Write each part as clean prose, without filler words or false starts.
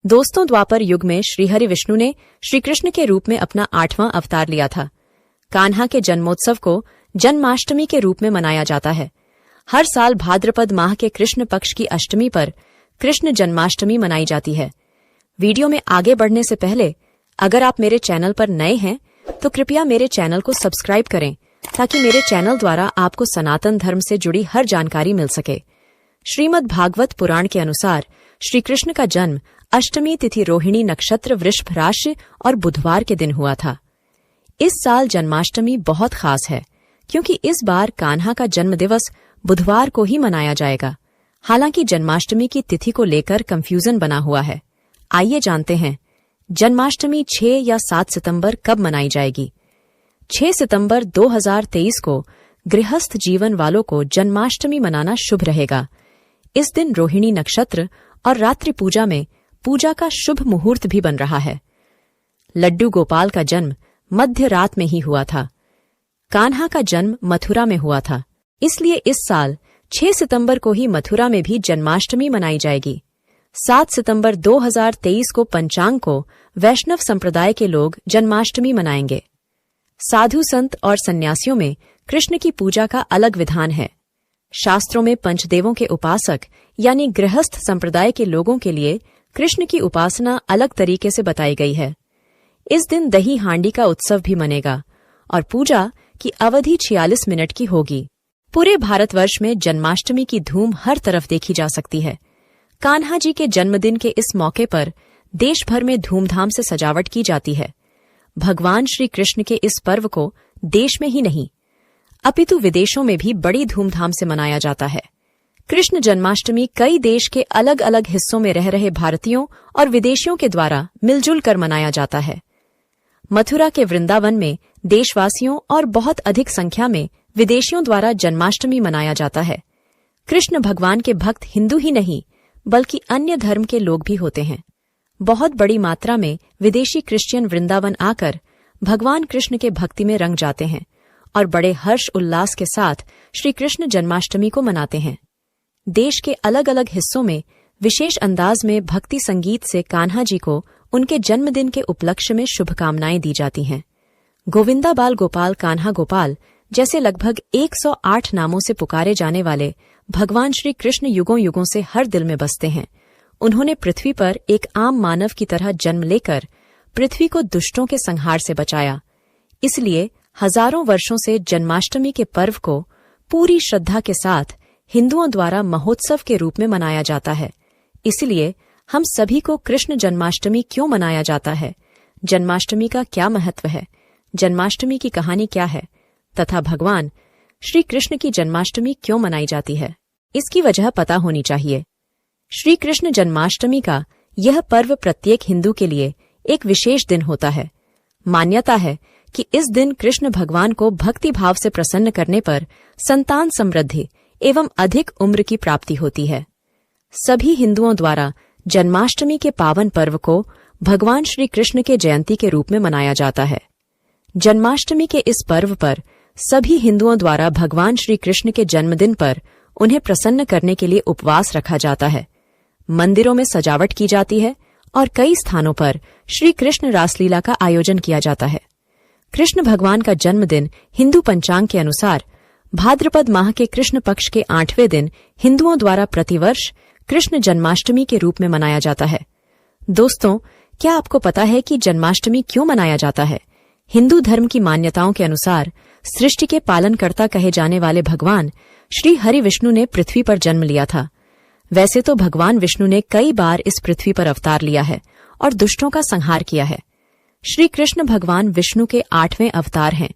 दोस्तों, द्वापर युग में श्रीहरि विष्णु ने श्री कृष्ण के रूप में अपना 8वां अवतार लिया था। कान्हा के जन्मोत्सव को जन्माष्टमी के रूप में मनाया जाता है। हर साल भाद्रपद माह के कृष्ण पक्ष की अष्टमी पर कृष्ण जन्माष्टमी मनाई जाती है। वीडियो में आगे बढ़ने से पहले अगर आप मेरे चैनल पर नए हैं तो कृपया मेरे चैनल को सब्सक्राइब करें ताकि मेरे चैनल द्वारा आपको सनातन धर्म से जुड़ी हर जानकारी मिल सके। श्रीमद् भागवत पुराण के अनुसार श्री कृष्ण का जन्म अष्टमी तिथि रोहिणी नक्षत्र वृषभ राशि और बुधवार के दिन हुआ था। इस साल जन्माष्टमी बहुत खास है क्योंकि इस बार कान्हा का जन्म दिवस बुधवार को ही मनाया जाएगा। हालांकि जन्माष्टमी की तिथि को लेकर कंफ्यूजन बना हुआ है। आइए जानते हैं जन्माष्टमी 6 या 7 सितंबर कब मनाई जाएगी। 6 सितंबर 2023 को गृहस्थ जीवन वालों को जन्माष्टमी मनाना शुभ रहेगा। इस दिन रोहिणी नक्षत्र और रात्रि पूजा में पूजा का शुभ मुहूर्त भी बन रहा है। लड्डू गोपाल का जन्म मध्य रात में ही हुआ था। कान्हा का जन्म मथुरा में हुआ था, इसलिए इस साल 6 सितंबर को ही मथुरा में भी जन्माष्टमी मनाई जाएगी। 7 सितंबर 2023 को पंचांग को वैष्णव संप्रदाय के लोग जन्माष्टमी मनाएंगे। साधु संत और सन्यासियों में कृष्ण की पूजा का अलग विधान है। शास्त्रों में पंचदेवों के उपासक यानी गृहस्थ संप्रदाय के लोगों के लिए कृष्ण की उपासना अलग तरीके से बताई गई है। इस दिन दही हांडी का उत्सव भी मनेगा और पूजा की अवधि 46 मिनट की होगी। पूरे भारतवर्ष में जन्माष्टमी की धूम हर तरफ देखी जा सकती है। कान्हा जी के जन्मदिन के इस मौके पर देश भर में धूमधाम से सजावट की जाती है। भगवान श्री कृष्ण के इस पर्व को देश में ही नहीं अपितु विदेशों में भी बड़ी धूमधाम से मनाया जाता है। कृष्ण जन्माष्टमी कई देश के अलग अलग हिस्सों में रह रहे भारतीयों और विदेशियों के द्वारा मिलजुल कर मनाया जाता है। मथुरा के वृंदावन में देशवासियों और बहुत अधिक संख्या में विदेशियों द्वारा जन्माष्टमी मनाया जाता है। कृष्ण भगवान के भक्त हिंदू ही नहीं बल्कि अन्य धर्म के लोग भी होते हैं। बहुत बड़ी मात्रा में विदेशी क्रिश्चियन वृंदावन आकर भगवान कृष्ण के भक्ति में रंग जाते हैं और बड़े हर्ष उल्लास के साथ श्री कृष्ण जन्माष्टमी को मनाते हैं। देश के अलग अलग हिस्सों में विशेष अंदाज में भक्ति संगीत से कान्हा जी को उनके जन्मदिन के उपलक्ष्य में शुभकामनाएं दी जाती हैं। गोविंदा बाल गोपाल कान्हा गोपाल जैसे लगभग 108 नामों से पुकारे जाने वाले भगवान श्री कृष्ण युगों युगों से हर दिल में बसते हैं। उन्होंने पृथ्वी पर एक आम मानव की तरह जन्म लेकर पृथ्वी को दुष्टों के संहार से बचाया। इसलिए हजारों वर्षों से जन्माष्टमी के पर्व को पूरी श्रद्धा के साथ हिंदुओं द्वारा महोत्सव के रूप में मनाया जाता है। इसलिए हम सभी को कृष्ण जन्माष्टमी क्यों मनाया जाता है, जन्माष्टमी का क्या महत्व है, जन्माष्टमी की कहानी क्या है तथा भगवान श्री कृष्ण की जन्माष्टमी क्यों मनाई जाती है, इसकी वजह पता होनी चाहिए। श्री कृष्ण जन्माष्टमी का यह पर्व प्रत्येक हिंदू के लिए एक विशेष दिन होता है। मान्यता है कि इस दिन कृष्ण भगवान को भक्ति भाव से प्रसन्न करने पर संतान समृद्धि एवं अधिक उम्र की प्राप्ति होती है। सभी हिंदुओं द्वारा जन्माष्टमी के पावन पर्व को भगवान श्री कृष्ण के जयंती के रूप में मनाया जाता है। जन्माष्टमी के इस पर्व पर सभी हिंदुओं द्वारा भगवान श्री कृष्ण के जन्मदिन पर उन्हें प्रसन्न करने के लिए उपवास रखा जाता है। मंदिरों में सजावट की जाती है और कई स्थानों पर श्री कृष्ण रासलीला का आयोजन किया जाता है। कृष्ण भगवान का जन्मदिन हिंदू पंचांग के अनुसार भाद्रपद माह के कृष्ण पक्ष के 8वें दिन हिंदुओं द्वारा प्रतिवर्ष कृष्ण जन्माष्टमी के रूप में मनाया जाता है। दोस्तों, क्या आपको पता है कि जन्माष्टमी क्यों मनाया जाता है? हिंदू धर्म की मान्यताओं के अनुसार सृष्टि के पालनकर्ता कहे जाने वाले भगवान श्री हरि विष्णु ने पृथ्वी पर जन्म लिया था। वैसे तो भगवान विष्णु ने कई बार इस पृथ्वी पर अवतार लिया है और दुष्टों का संहार किया है। श्री कृष्ण भगवान विष्णु के 8वें अवतार हैं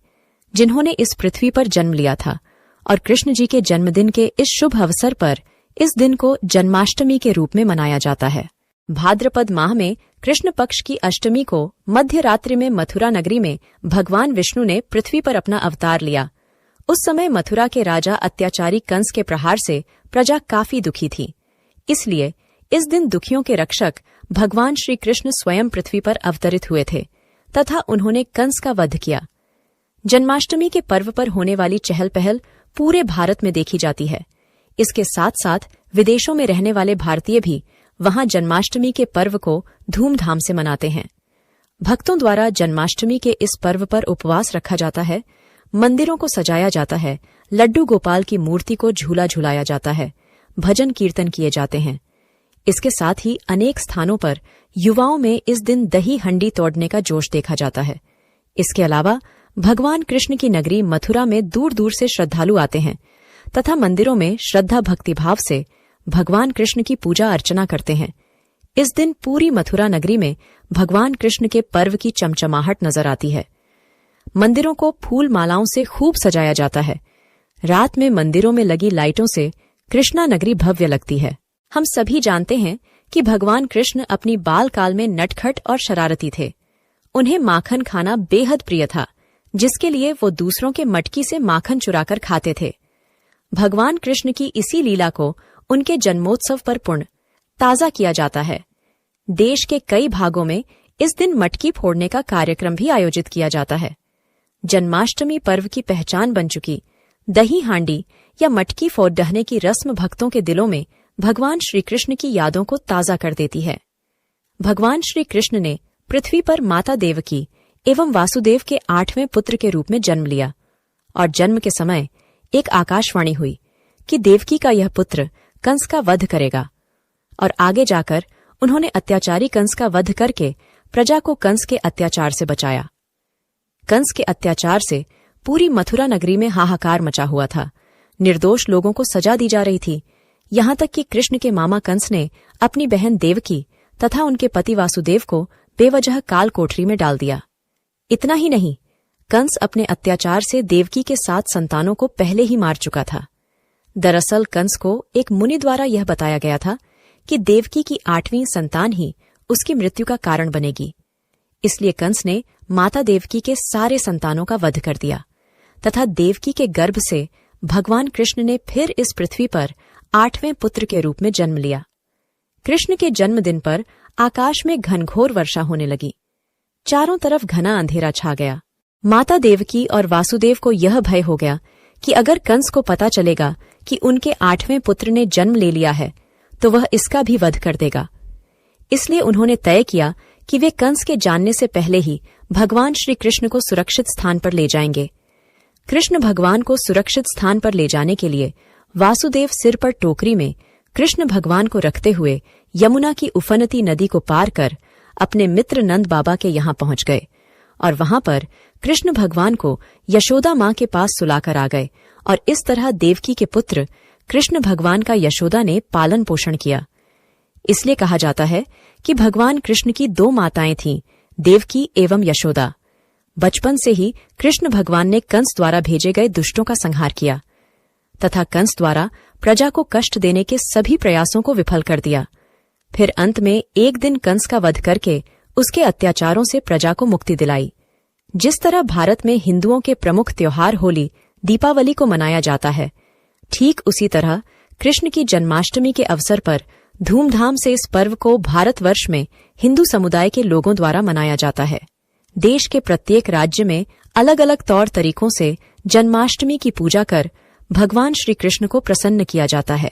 जिन्होंने इस पृथ्वी पर जन्म लिया था और कृष्ण जी के जन्मदिन के इस शुभ अवसर पर इस दिन को जन्माष्टमी के रूप में मनाया जाता है। भाद्रपद माह में कृष्ण पक्ष की अष्टमी को मध्य रात्रि में मथुरा नगरी में भगवान विष्णु ने पृथ्वी पर अपना अवतार लिया। उस समय मथुरा के राजा अत्याचारी कंस के प्रहार से प्रजा काफी दुखी थी। इसलिए इस दिन दुखियों के रक्षक भगवान श्री कृष्ण स्वयं पृथ्वी पर अवतरित हुए थे तथा उन्होंने कंस का वध किया। जन्माष्टमी के पर्व पर होने वाली चहल पहल पूरे भारत में देखी जाती है। इसके साथ साथ विदेशों में रहने वाले भारतीय भी वहां जन्माष्टमी के पर्व को धूमधाम से मनाते हैं। भक्तों द्वारा जन्माष्टमी के इस पर्व पर उपवास रखा जाता है, मंदिरों को सजाया जाता है, लड्डू गोपाल की मूर्ति को झूला झुलाया जाता है, भजन कीर्तन किए जाते हैं। इसके साथ ही अनेक स्थानों पर युवाओं में इस दिन दही हंडी तोड़ने का जोश देखा जाता है। इसके अलावा भगवान कृष्ण की नगरी मथुरा में दूर दूर से श्रद्धालु आते हैं तथा मंदिरों में श्रद्धा भक्तिभाव से भगवान कृष्ण की पूजा अर्चना करते हैं। इस दिन पूरी मथुरा नगरी में भगवान कृष्ण के पर्व की चमचमाहट नजर आती है। मंदिरों को फूल मालाओं से खूब सजाया जाता है। रात में मंदिरों में लगी लाइटों से कृष्णा नगरी भव्य लगती है। हम सभी जानते हैं कि भगवान कृष्ण अपनी बाल काल में नटखट और शरारती थे। उन्हें माखन खाना बेहद प्रिय था, जिसके लिए वो दूसरों के मटकी से माखन चुराकर खाते थे। भगवान कृष्ण की इसी लीला को उनके जन्मोत्सव पर पुण्य ताजा किया जाता है। देश के कई भागों में इस दिन मटकी फोड़ने का कार्यक्रम भी आयोजित किया जाता है। जन्माष्टमी पर्व की पहचान बन चुकी दही हांडी या मटकी फोड़ने की रस्म भक्तों के दिलों में भगवान श्री कृष्ण की यादों को ताजा कर देती है। भगवान श्री कृष्ण ने पृथ्वी पर माता देवकी एवं वासुदेव के 8वें पुत्र के रूप में जन्म लिया और जन्म के समय एक आकाशवाणी हुई कि देवकी का यह पुत्र कंस का वध करेगा और आगे जाकर उन्होंने अत्याचारी कंस का वध करके प्रजा को कंस के अत्याचार से बचाया। कंस के अत्याचार से पूरी मथुरा नगरी में हाहाकार मचा हुआ था। निर्दोष लोगों को सजा दी जा रही थी, यहां तक कि कृष्ण के मामा कंस ने अपनी बहन देवकी तथा उनके पति वासुदेव को बेवजह काल कोठरी में डाल दिया। इतना ही नहीं, कंस अपने अत्याचार से देवकी के 7 संतानों को पहले ही मार चुका था। दरअसल कंस को एक मुनि द्वारा यह बताया गया था कि देवकी की 8वीं संतान ही उसकी मृत्यु का कारण बनेगी। इसलिए कंस ने माता देवकी के सारे संतानों का वध कर दिया तथा देवकी के गर्भ से भगवान कृष्ण ने फिर इस पृथ्वी पर 8वें पुत्र के रूप में जन्म लिया। कृष्ण के जन्मदिन पर आकाश में घनघोर वर्षा होने लगी। चारों तरफ घना अंधेरा छा गया। माता देवकी और वासुदेव को यह भय हो गया कि अगर कंस को पता चलेगा कि उनके 8वें पुत्र ने जन्म ले लिया है तो वह इसका भी वध कर देगा। इसलिए उन्होंने तय किया कि वे कंस के जानने से पहले ही भगवान श्री कृष्ण को सुरक्षित स्थान पर ले जाएंगे। कृष्ण भगवान को सुरक्षित स्थान पर ले जाने के लिए वासुदेव सिर पर टोकरी में कृष्ण भगवान को रखते हुए यमुना की उफनती नदी को पार कर अपने मित्र नंद बाबा के यहाँ पहुंच गए और वहां पर कृष्ण भगवान को यशोदा मां के पास सुलाकर आ गए और इस तरह देवकी के पुत्र कृष्ण भगवान का यशोदा ने पालन पोषण किया। इसलिए कहा जाता है कि भगवान कृष्ण की 2 माताएं थीं, देवकी एवं यशोदा। बचपन से ही कृष्ण भगवान ने कंस द्वारा भेजे गए दुष्टों का संहार किया तथा कंस द्वारा प्रजा को कष्ट देने के सभी प्रयासों को विफल कर दिया। फिर अंत में एक दिन कंस का वध करके उसके अत्याचारों से प्रजा को मुक्ति दिलाई। जिस तरह भारत में हिंदुओं के प्रमुख त्योहार होली, दीपावली को मनाया जाता है, ठीक उसी तरह कृष्ण की जन्माष्टमी के अवसर पर धूमधाम से इस पर्व को भारतवर्ष में हिंदू समुदाय के लोगों द्वारा मनाया जाता है। देश के प्रत्येक राज्य में अलग अलग तौर तरीकों से जन्माष्टमी की पूजा कर भगवान श्री कृष्ण को प्रसन्न किया जाता है।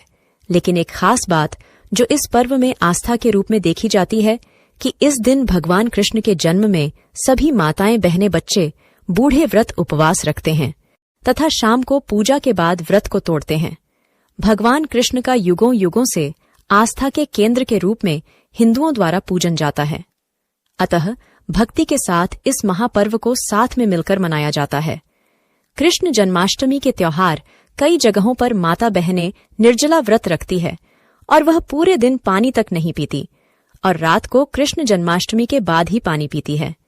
लेकिन एक खास बात जो इस पर्व में आस्था के रूप में देखी जाती है कि इस दिन भगवान कृष्ण के जन्म में सभी माताएं, बहनें, बच्चे, बूढ़े व्रत उपवास रखते हैं तथा शाम को पूजा के बाद व्रत को तोड़ते हैं। भगवान कृष्ण का युगों युगों से आस्था के केंद्र के रूप में हिंदुओं द्वारा पूजन जाता है। अतः भक्ति के साथ इस महापर्व को साथ में मिलकर मनाया जाता है। कृष्ण जन्माष्टमी के त्योहार कई जगहों पर माता बहनें निर्जला व्रत रखती है और वह पूरे दिन पानी तक नहीं पीती और रात को कृष्ण जन्माष्टमी के बाद ही पानी पीती है।